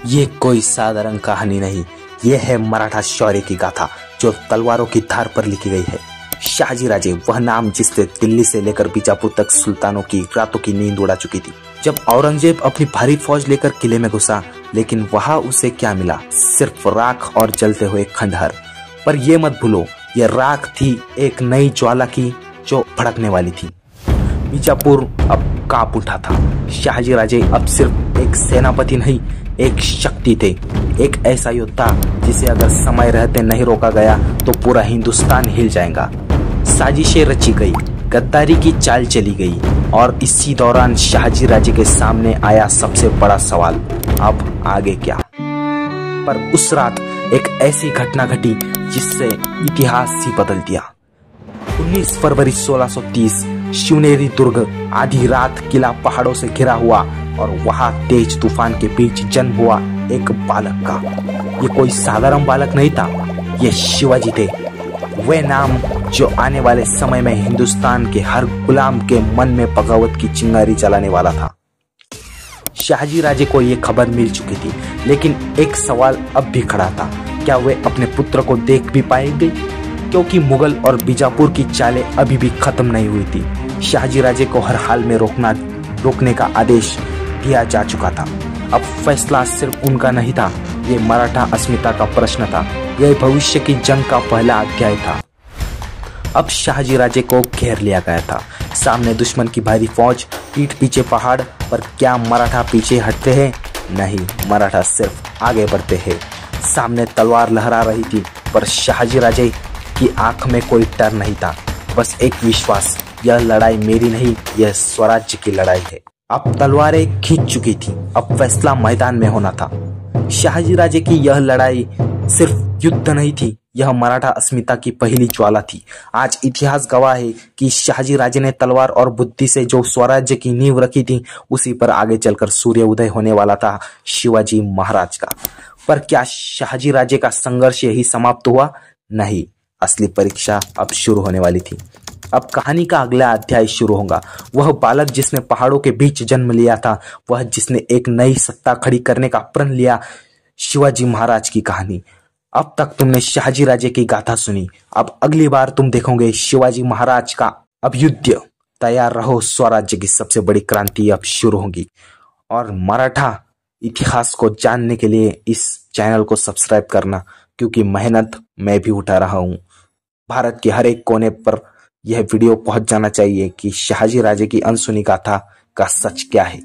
ये कोई साधारण कहानी नहीं, ये है मराठा शौर्य की गाथा जो तलवारों की धार पर लिखी गई है। शाहजी राजे वह नाम जिससे दिल्ली से लेकर बीजापुर तक सुल्तानों की रातों की नींद उड़ा चुकी थी। जब औरंगजेब अपनी भारी फौज लेकर किले में घुसा, लेकिन वहां उसे क्या मिला? सिर्फ राख और जलते हुए खंडहर। पर यह मत भूलो, यह राख थी एक नई ज्वाला की जो भड़कने वाली थी। बीजापुर अब कांप उठा था। शाहजी राजे अब सिर्फ एक सेनापति नहीं, एक शक्ति थे, एक ऐसा योद्धा जिसे अगर समय रहते नहीं रोका गया तो पूरा हिंदुस्तान हिल जाएगा। साजिशें रची गई, गद्दारी की चाल चली गई और इसी दौरान शाहजी राजे के सामने आया सबसे बड़ा सवाल, अब आगे क्या? पर उस रात एक ऐसी घटना घटी जिससे इतिहास ही बदल दिया। 19 फरवरी 1630 शिवनेरी दुर्ग आधी रात किला पहाड़ों से घिरा हुआ और वहां तेज तूफान के बीच जन्म हुआ एक बालक का। ये कोई साधारण बालक नहीं था, ये शिवाजी थे। वे नाम जो आने वाले समय में हिंदुस्तान के हर गुलाम के मन में बगावत की चिंगारी जलाने वाला था। शाहजी राजे को ये खबर मिल चुकी थी, लेकिन एक सवाल अब भी खड़ा था, क्या वे अपने पुत्र को देख भी पाएंगे? क्योंकि मुगल और बीजापुर की चालें अभी भी खत्म नहीं हुई थी। शाहजी राजे को हर हाल में रोकने का आदेश दिया जा चुका था। अब फैसला सिर्फ उनका नहीं था, ये मराठा अस्मिता का प्रश्न था, यह भविष्य की जंग का पहला अध्याय था। अब शाहजी राजे को घेर लिया गया था। सामने दुश्मन की भारी फौज, पीठ पीछे पहाड़, पर क्या मराठा पीछे हटते हैं? नहीं, मराठा सिर्फ आगे बढ़ते हैं। सामने तलवार लहरा रही थी, पर शाहजी राजे की आंख में कोई डर नहीं था, बस एक विश्वास, यह लड़ाई मेरी नहीं, यह स्वराज्य की लड़ाई है। अब तलवारें खींच चुकी थी, अब फैसला मैदान में होना था। शाहजी राजे की यह लड़ाई सिर्फ युद्ध नहीं थी, यह मराठा अस्मिता की पहली ज्वाला थी। आज इतिहास गवाह है कि शाहजी राजे ने तलवार और बुद्धि से जो स्वराज्य की नींव रखी थी, उसी पर आगे चलकर सूर्य उदय होने वाला था शिवाजी महाराज का। पर क्या शाहजी राजे का संघर्ष यही समाप्त हुआ? नहीं, असली परीक्षा अब शुरू होने वाली थी। अब कहानी का अगला अध्याय शुरू होगा। वह बालक जिसने पहाड़ों के बीच जन्म लिया था, वह जिसने एक नई सत्ता खड़ी करने का प्रण लिया, शिवाजी महाराज की कहानी। अब तक तुमने शाहजी राजे की गाथा सुनी, अब अगली बार तुम देखोगे शिवाजी महाराज का अब युद्ध। तैयार रहो, स्वराज्य की सबसे बड़ी क्रांति अब शुरू होगी। और मराठा इतिहास को जानने के लिए इस चैनल को सब्सक्राइब करना, क्योंकि मेहनत मैं भी उठा रहा हूँ। भारत के हर एक कोने पर यह वीडियो पहुंच जाना चाहिए कि शाहजी राजे की अनसुनी गाथा का सच क्या है।